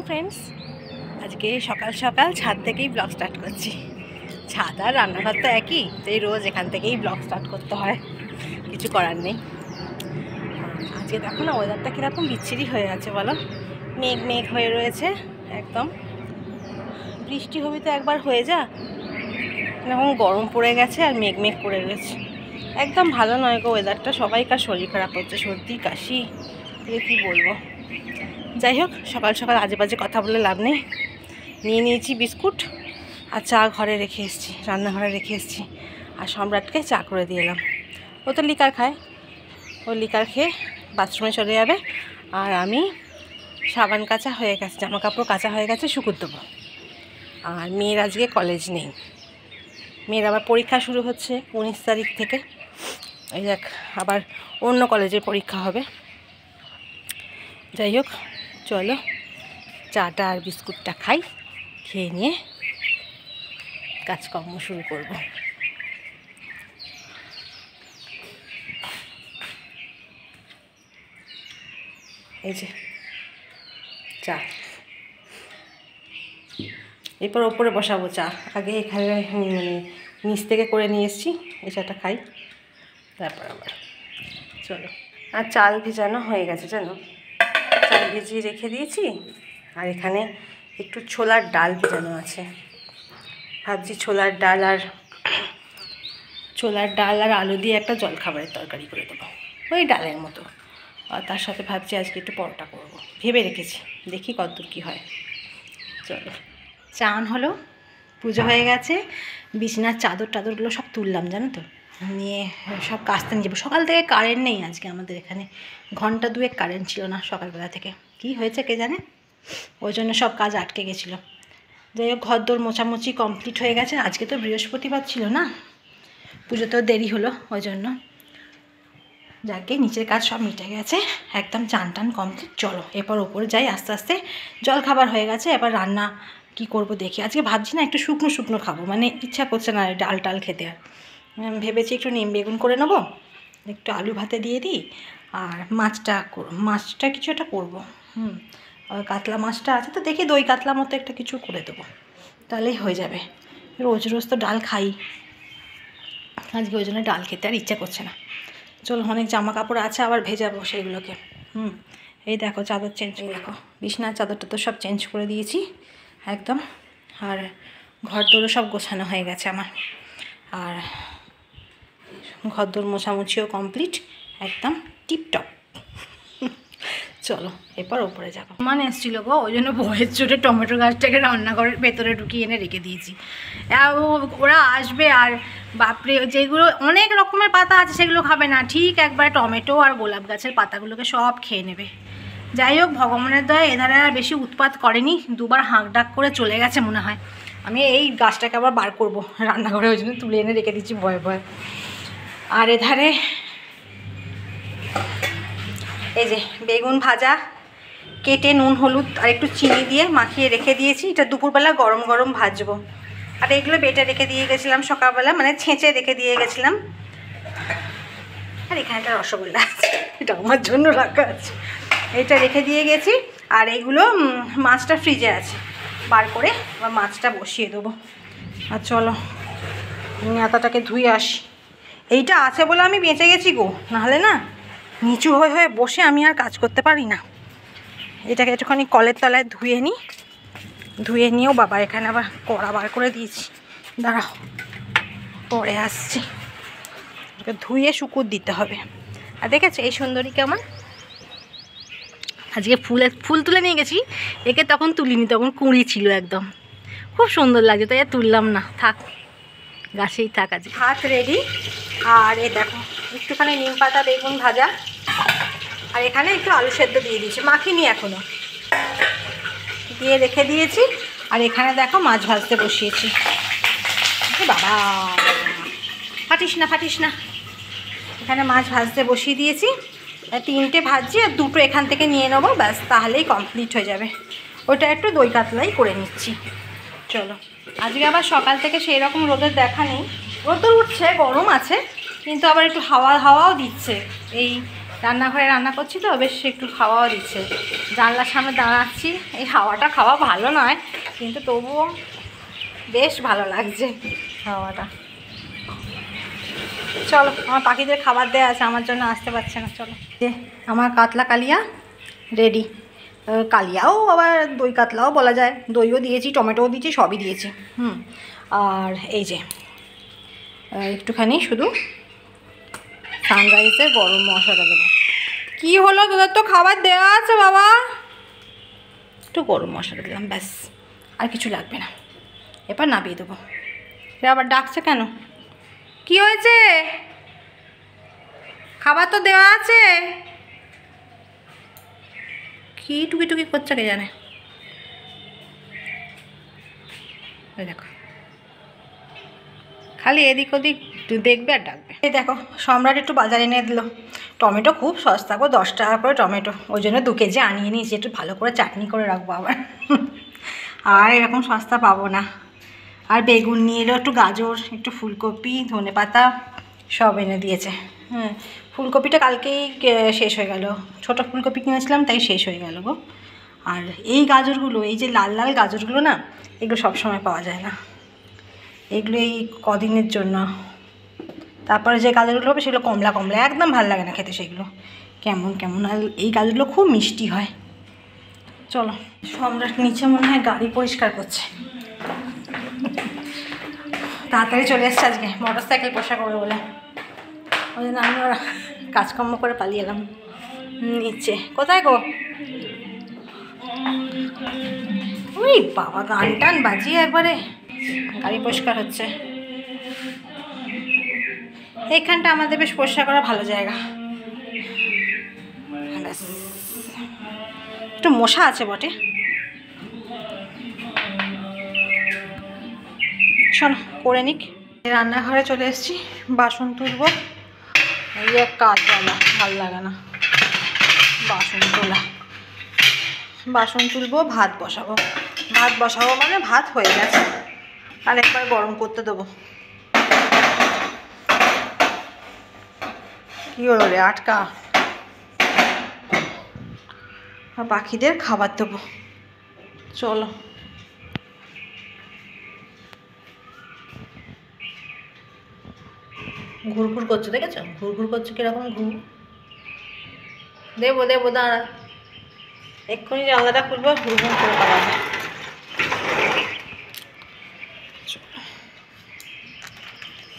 Friends आज के सकाल सकाल छाद থেকেই ব্লগ স্টার্ট করছি। ছাদ আর রান্নাঘর তো একই, তাই রোজ এখান থেকেই ব্লগ স্টার্ট করতে হয়, কিছু করার নেই। আজকে দেখো না ওয়েদারটা কীরকম বিচ্ছিরি হয়ে আছে বলো, মেঘ মেঘ হয়ে রয়েছে একদম। বৃষ্টি হবে তো একবার হয়ে যা, এরকম গরম পড়ে গেছে আর মেঘ মেঘ করে রয়েছে, একদম ভালো নয় গো ওয়েদারটা। সবাইকার শরীর খারাপ হচ্ছে, সর্দি কাশি, এ কী বলবো। যাই হোক, সকাল সকাল আজে বাজে কথা বলে লাভ নেই। নিয়ে নিয়েছি বিস্কুট আর চা, ঘরে রেখে এসেছি, রান্নাঘরে রেখে এসেছি। আর সম্রাটকে চা করে দিয়ে এলাম, ও তো লিকার খায়, ও লিকার খেয়ে বাথরুমে চলে যাবে। আর আমি সাবান কাচা হয়ে গেছে, জামা কাপড় কাচা হয়ে গেছে, শুকুর দেবো। আর মেয়ের আজকে কলেজ নেই, মেয়ের আবার পরীক্ষা শুরু হচ্ছে 19 তারিখ থেকে। এই দেখ, আবার অন্য কলেজের পরীক্ষা হবে। যাই হোক, চলো চাটা আর বিস্কুটটা খাই, খেয়ে নিয়ে কাজকর্ম শুরু করব। এই যে চা, এরপর ওপরে বসাবো চা। আগে এখানে নিচ থেকে করে নিয়ে এসেছি, এই চাটা খাই, তারপর আবার চলো। আর চাল ভিজানো হয়ে গেছে জানো, চাল ভিজিয়ে রেখে দিয়েছি। আর এখানে একটু ছোলার ডাল ভিজানো আছে, ভাবছি ছোলার ডাল আর আলু দিয়ে একটা জলখাবারের তরকারি করে দেবো, ওই ডালের মতো। আর তার সাথে ভাবছি আজকে একটু পরোটা করব, ভেবে রেখেছি, দেখি কতদূর কী হয়। চলো, চান হলো, পুজো হয়ে গেছে, বিছানার চাদরগুলো সব তুললাম জানো তো, নিয়ে সব কাচতে নিয়ে যাবো। সকাল থেকে কারেন্ট নেই আজকে আমাদের এখানে, ঘন্টা দুয়েক কারেন্ট ছিল না সকালবেলা থেকে, কি হয়েছে কে জানে, ওই জন্য সব কাজ আটকে গেছিলো। যাই হোক, ঘরদোর মোছামুছি কমপ্লিট হয়ে গেছে। আজকে তো বৃহস্পতিবার ছিল না, পুজোতেও দেরি হলো, ওই জন্য যাকে নিচের কাজ সব মিটে গেছে, একদম চান টান কমপ্লিট। চলো এরপর ওপরে যাই, আস্তে আস্তে জল খাবার হয়ে গেছে, এবার রান্না কি করব দেখি। আজকে ভাবছি না একটু শুকনো শুকনো খাবো, মানে ইচ্ছা করছে না ডাল টাল খেতে। আর ভেবেছি একটু নিম বেগুন করে নেবো, একটু আলু ভাতে দিয়ে দিই, আর মাছটা কিছু একটা করবো। কাতলা মাছটা আছে তো, দেখি দই কাতলা মতো একটা কিছু করে দেবো, তাহলেই হয়ে যাবে। রোজ রোজ তো ডাল খাই, আজকে ওই জন্য ডাল খেতে আর ইচ্ছা করছে না। চলো, অনেক জামা কাপড় আছে আবার ভেজাবো সেইগুলোকে। এই দেখো চাদর চেঞ্জ, দেখো বিছনার চাদরটা তো সব চেঞ্জ করে দিয়েছি একদম। আর ঘর দোরও সব গোছানো হয়ে গেছে আমার, আর ঘর দোর মোছামুছিও কমপ্লিট, একদম টিপটপ। চলো এরপর ওপরে যাবো। মানে এসেছিলো গো, ওই জন্য বয়ের চোটে টমেটো গাছটাকে রান্নাঘরের ভেতরে ঢুকিয়ে এনে রেখে দিয়েছি। ওরা আসবে আর বাপরে, যেগুলো অনেক রকমের পাতা আছে সেগুলো খাবে না, ঠিক একবারে টমেটো আর গোলাপ গাছের পাতাগুলোকে সব খেয়ে নেবে। যাই হোক, ভগবানের দয়ায় এধারে আর বেশি উৎপাত করেনি, দুবার হাঁক ডাক করে চলে গেছে মনে হয়। আমি এই গাছটাকে আবার বার করবো রান্নাঘরে, ওই জন্য তুলে এনে রেখে দিচ্ছি ভয়ে ভয়ে। আর এধারে এই যে বেগুন ভাজা কেটে নুন হলুদ আর একটু চিনি দিয়ে মাখিয়ে রেখে দিয়েছি, এটা দুপুরবেলা গরম গরম ভাজবো। আর এগুলো বেটে রেখে দিয়ে গেছিলাম সকালবেলা, মানে ছেঁচে রেখে দিয়ে গেছিলাম। আর এখানে একটা রসগোল্লা আছে, এটা আমার জন্য রাখা আছে, এটা রেখে দিয়ে গেছি। আর এইগুলো মাছটা ফ্রিজে আছে, বার করে আবার মাছটা বসিয়ে দেবো। আর চলো নেতাটাকে ধুয়ে আসি, এইটা আছে বলে আমি বেঁচে গেছি গো, নাহলে না নিচু হয়ে হয়ে বসে আমি আর কাজ করতে পারি না। এটাকে একটুখানি কলের তলায় ধুয়ে নিই, ধুয়ে নিয়েও বাবা এখানে আবার কড়া বার করে দিয়েছি, দাঁড়াও পরে আসছি। ওকে ধুয়ে শুকুর দিতে হবে। আর দেখেছো এই সুন্দরী কেমন, আজকে ফুল তুলে নিয়ে গেছি, একে তখন তুলিনি, তখন কুঁড়ি ছিল একদম, খুব সুন্দর লাগছে, তাই আর তুললাম না, থাক গাছেই থাক। আজকে ভাত রেডি। আর এ দেখো একটুখানি নিম পাতা বেগুন ভাজা, আর এখানে একটু আলু সেদ্ধ দিয়ে দিয়েছি, মাখিনি এখনও, দিয়ে রেখে দিয়েছি। আর এখানে দেখো মাছ ভাজতে বসিয়েছি, বাবা ফাটিস না, এখানে মাছ ভাজতে বসিয়ে দিয়েছি। 3টে ভাজছি আর 2টো এখান থেকে নিয়ে নেবো, ব্যাস তাহলেই কমপ্লিট হয়ে যাবে। ওটা একটু দই কাতলাই করে নিচ্ছি। চলো, আজকে আবার সকাল থেকে সেই রকম রোদের দেখা নেই, রোদ উঠছে, গরম আছে, কিন্তু আবার একটু হাওয়াও দিচ্ছে। এই রান্নাঘরে রান্না করছি তো বেশ একটু খাওয়াও দিচ্ছে। জানলার সামনে দাঁড়াচ্ছি, এই হাওয়াটা খাওয়া ভালো নয় কিন্তু তবুও বেশ ভালো লাগছে হাওয়াটা। চলো, আমার পাখিদের খাবার দেওয়া আছে, আমার জন্য আসতে পারছে না। চলো, যে আমার কাতলা কালিয়া রেডি। কালিয়াও আবার দই কাতলাও বলা যায়, দইও দিয়েছি, টমেটোও দিয়েছি, সবই দিয়েছি। আর এই যে একটুখানি শুধু সানরাইজের গরম মশলা দেবো। কী হলো, তোদের তো খাবার দেওয়া আছে বাবা। একটু গরম মশলা দিলাম, ব্যাস, আর কিছু লাগবে না। এবার নামিয়ে দেবো। সে আবার ডাকছে কেন? কি হয়েছে? খাবার তো দেওয়া আছে। কি টুকি টুকি করছে কে জানে। ওই দেখো, খালি এদিক ওদিক দেখবে আর ডাকবে। এই দেখো, সম্রাট একটু বাজারে এনে দিল। টমেটো খুব সস্তা গো, 10 টাকা করে টমেটো। ওই জন্য 2 কেজি আনিয়ে নিয়েছি, একটু ভালো করে চাটনি করে রাখবো আবার। আর এরকম সস্তা পাবো না। আর বেগুন নিয়ে এলো, একটু গাজর, একটু ফুলকপি, ধনেপাতা সব এনে দিয়েছে। ফুলকপিটা কালকেই শেষ হয়ে গেল। ছোটো ফুলকপি কিনেছিলাম, তাই শেষ হয়ে গেল গো। আর এই গাজরগুলো, এই যে লাল লাল গাজরগুলো না, এগুলো সবসময় পাওয়া যায় না, এগুলো এই কদিনের জন্য। তারপরে যে গাজরগুলো হবে সেগুলো কমলা কমলা, একদম ভালো লাগে না খেতে সেগুলো, কেমন কেমন। আর এই গাজরগুলো খুব মিষ্টি হয়। চলো, সম্রাট নিচে মনে হয় গাড়ি পরিষ্কার করছে। তাড়াতাড়ি চলে এসছে আজকে, মোটর সাইকেল পোষা করবে বলে। ওই জন্য আমি কাজকর্ম করে পালিয়ে এলাম নিচে। কোথায় গো? ওই বাবা, গান টান বাজিয়ে একবারে গাড়ি পরিষ্কার হচ্ছে। এইখানটা আমাদের বেশ পরিষ্কার করা ভালো জায়গা। ব্যাস, একটু মশা আছে বটে। শোনো, করে নিক। রান্নাঘরে চলে এসেছি, বাসন তুলবো। এই এক কাজ বাবা, ভালো লাগে না বাসন তোলা। বাসন তুলবো, ভাত বসাবো। ভাত বসাবো মানে ভাত হয়ে গেছে, আর একবার গরম করতে দেবো। কি হলো রে, আটকা। আর পাখিদের খাবার দেবো। চলো, ঘুরঘুর করছো, দেখেছো? ঘুরঘুর করছো কিরকম ঘুর। দেবো দেবো, দাঁড়া, এক্ষুনি জানলাটা খুলবো, ঘুরঘুর করে পালাবে।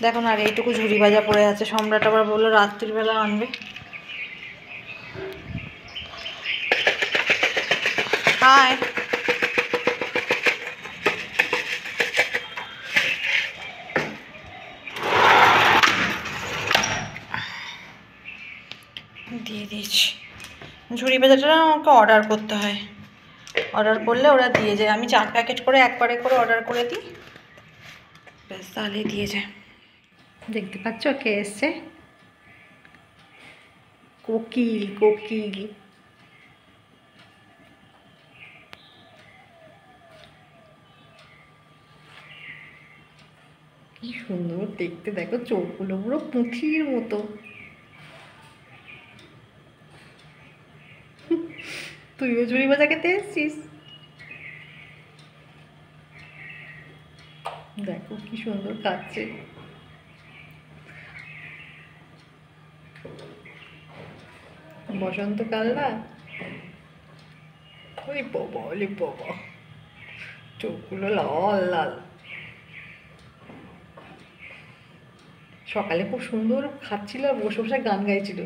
দেখো না, আর এইটুকু ঝুড়ি ভাজা পড়ে আছে। সম্রাট আবার বললো রাত্রিবেলা আনবে। হাই, দিয়ে দিয়েছি। ঝুড়ি ভাজাটা আমাকে অর্ডার করতে হয়, অর্ডার করলে ওরা দিয়ে যায়। আমি 4 প্যাকেট করে একবারে করে অর্ডার করে দিই, ব্যাস, তাহলে দিয়ে যায়। দেখতে পাচ্ছ কে এসছে? কোকিল, কোকিল। কি সুন্দর দেখতে, দেখো চোখগুলো পুরো পুঁথির মতো। তুইও ঝুড়ি ভাজা খেতে এসছিস? দেখো কি সুন্দর খাচ্ছে। বসন্তকাল না, ওই বাবা, ওলে বাবা, চোখগুলো লাল লাল। সকালে খুব সুন্দর খাচ্ছিল আর বসে বসে গান গাইছিল।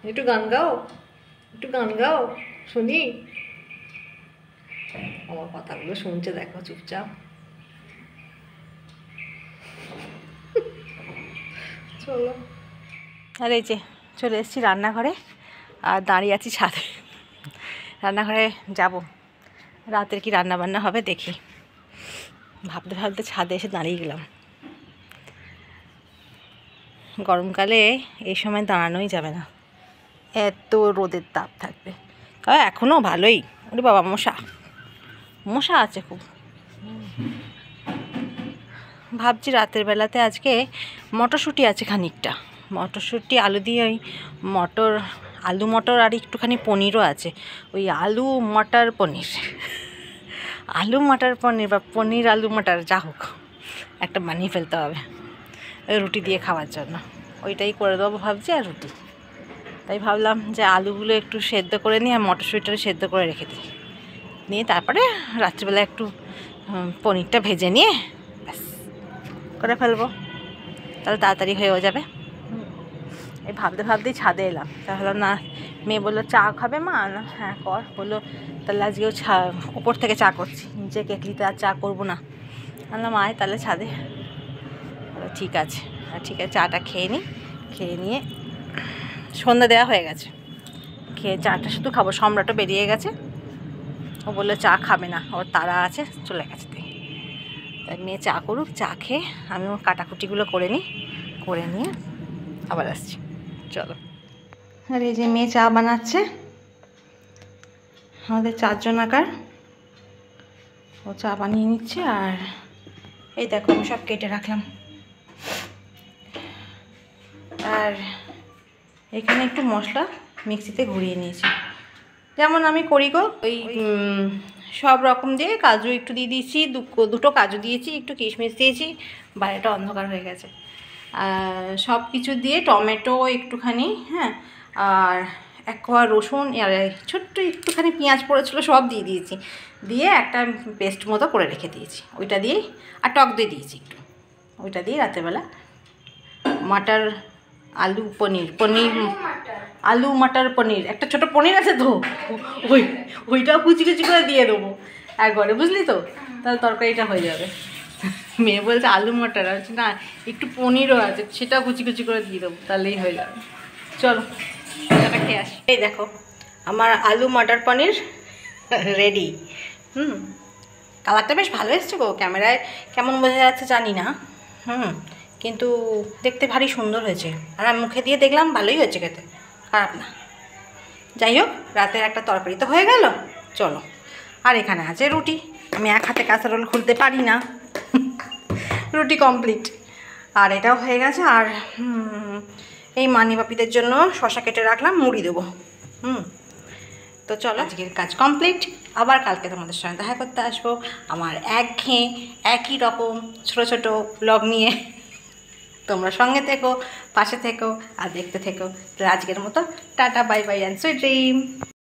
একটু গান গাও, একটু গান গাও শুনি। আমার কথাগুলো শুনছে, দেখো চুপচাপ। চলো, আর এই যে চলে এসেছি রান্নাঘরে, আর দাঁড়িয়ে আছি ছাদে। রান্নাঘরে যাব, রাতের কি রান্না বান্না হবে দেখি। ভাবতে ভাবতে ছাদে এসে দাঁড়িয়ে গেলাম। গরমকালে এই সময় দাঁড়ানোই যাবে না, এত রোদের তাপ থাকবে। এখনও ভালোই। ওরে বাবা, মশা, মশা আছে খুব। ভাবছি রাতের বেলাতে আজকে মটরশুঁটি আছে খানিকটা, মটরশুঁটি আলু দিয়ে ওই মটর, আলু মটর আর একটুখানি পনিরও আছে, ওই আলু মটর পনির, আলু মটর পনির বা পনির আলু মটর যা হোক একটা বানিয়ে ফেলতে হবে ওই রুটি দিয়ে খাওয়ার জন্য। ওইটাই করে দেবো ভাবছি, আর রুটি। তাই ভাবলাম যে আলুগুলো একটু সেদ্ধ করে নিয়ে মটরশুঁটিটা সেদ্ধ করে রেখে দিই, নিয়ে তারপরে রাত্রিবেলা একটু পনিরটা ভেজে নিয়ে ব্যাস করে ফেলবো, তাহলে তাড়াতাড়ি হয়েও যাবে। এই ভাবতে ভাবতেই ছাদে এলাম, তাহলে না মেয়ে বললো চা খাবে মা, না হ্যাঁ কর, বললো তাহলে আজকেও উপর থেকে চা করছি, নিচে কেটলিতে আর চা করবো না। বললাম আয় তাহলে ছাদে, ঠিক আছে। আর ঠিক আছে, চাটা খেয়ে নিই, খেয়ে নিয়ে সন্ধ্যা দেওয়া হয়ে গেছে, খেয়ে চাটা শুধু খাবো। সম্রাটও বেরিয়ে গেছে, ও বললো চা খাবে না, ওর তাড়া আছে, চলে গেছে। তাই মেয়ে চা করুক, চা খেয়ে আমি ওর কাটাকুটিগুলো করে নিই, করে নিয়ে আবার আসছি, চলো। আর এই যে মেয়ে চা বানাচ্ছে আমাদের 4 জনাকার, ও চা বানিয়ে নিচ্ছে। আর এই দেখো আমি সব কেটে রাখলাম, আর এখানে একটু মশলা মিক্সিতে ঘুরিয়ে নিয়েছি, যেমন আমি করি গো। ওই সব রকম দিয়ে কাজু একটু দিয়ে দিয়েছি, দুটো কাজু দিয়েছি, একটু কিশমিশ দিয়েছি, বাইরেটা অন্ধকার হয়ে গেছে। সব কিছু দিয়ে টমেটো একটুখানি, হ্যাঁ, আর 1 কোয়া রসুন, আর ছোট্ট একটুখানি পেঁয়াজ পড়েছিল, সব দিয়ে দিয়েছি, দিয়ে একটা পেস্ট মতো করে রেখে দিয়েছি। ওইটা দিয়েই, আর টক দই দিয়েছি একটু, ওইটা দিয়ে রাতেরবেলা মটর আলু পনির, আলু মটর পনির, একটা ছোটো পনির আছে তো, ওইটাও কুচি কুচি করে দিয়ে দেবো একবারে, বুঝলি তো, তাহলে তরকারিটা হয়ে যাবে। মেয়ে বলছে আলু মটর আছে, না একটু পনিরও আছে, সেটাও কুচি কুচি করে দিয়ে দেবো, তাহলেই হয়ে যাবে। চলো এটা খেয়ে আসি। এই দেখো আমার আলু মটর পনির রেডি। কালারটা বেশ ভালো এসছে গো, ক্যামেরায় কেমন বোঝা যাচ্ছে জানি না, কিন্তু দেখতে ভারী সুন্দর হয়েছে, আর আমি মুখে দিয়ে দেখলাম ভালোই হয়েছে খেতে, খারাপ না। যাই হোক, রাতের একটা তরকারি তো হয়ে গেল, চলো। আর এখানে আছে রুটি, আমি এক হাতে কাঁসারোল খুলতে পারি না, রুটি কমপ্লিট। আর এটাও হয়ে গেছে। আর এই মানি বাপিদের জন্য শশা কেটে রাখলাম, মুড়ি দেবো। তো চলো, আজকের কাজ কমপ্লিট। আবার কালকে তোমাদের সঙ্গে দেখা করতে আসবো আমার একঘেয়ে একই রকম ছোটো ছোটো ব্লগ নিয়ে। তোমরা সঙ্গে থেকো, পাশে থেকো, আর দেখতে থেকো। তো আজকের মতো tata, bye bye and sweet dream.